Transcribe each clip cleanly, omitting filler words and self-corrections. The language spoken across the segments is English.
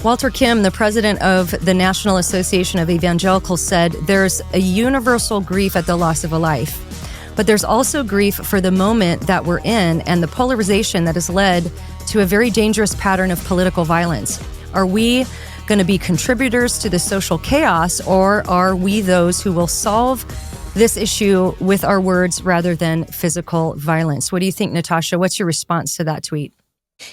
Walter Kim, the president of the National Association of Evangelicals, said there's a universal grief at the loss of a life, but there's also grief for the moment that we're in and the polarization that has led to a very dangerous pattern of political violence. Are we going to be contributors to the social chaos, or are we those who will solve this issue with our words rather than physical violence? What do you think, Natasha? What's your response to that tweet?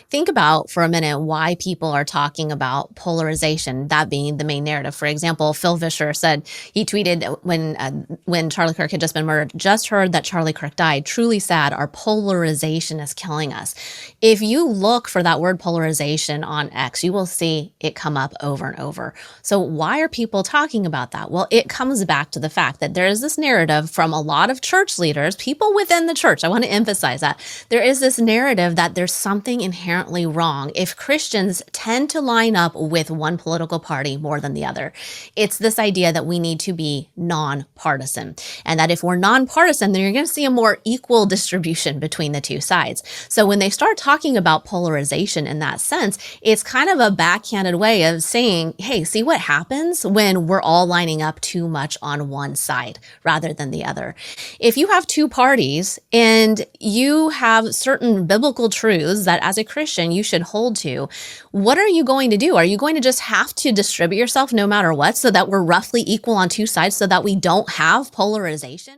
Think about for a minute why people are talking about polarization, that being the main narrative. For example, Phil Vischer said, he tweeted when Charlie Kirk had just been murdered, just heard that Charlie Kirk died. Truly sad. Our polarization is killing us. If you look for that word polarization on X, you will see it come up over and over. So why are people talking about that? Well, it comes back to the fact that there is this narrative from a lot of church leaders, people within the church. I want to emphasize that there is this narrative that there's something inherently wrong if Christians tend to line up with one political party more than the other. It's this idea that we need to be nonpartisan, and that if we're nonpartisan, then you're going to see a more equal distribution between the two sides. So when they start talking about polarization in that sense, it's kind of a backhanded way of saying, hey, see what happens when we're all lining up too much on one side rather than the other. If you have two parties and you have certain biblical truths that as a Christian you should hold to, what are you going to do? Are you going to just have to distribute yourself no matter what so that we're roughly equal on two sides so that we don't have polarization?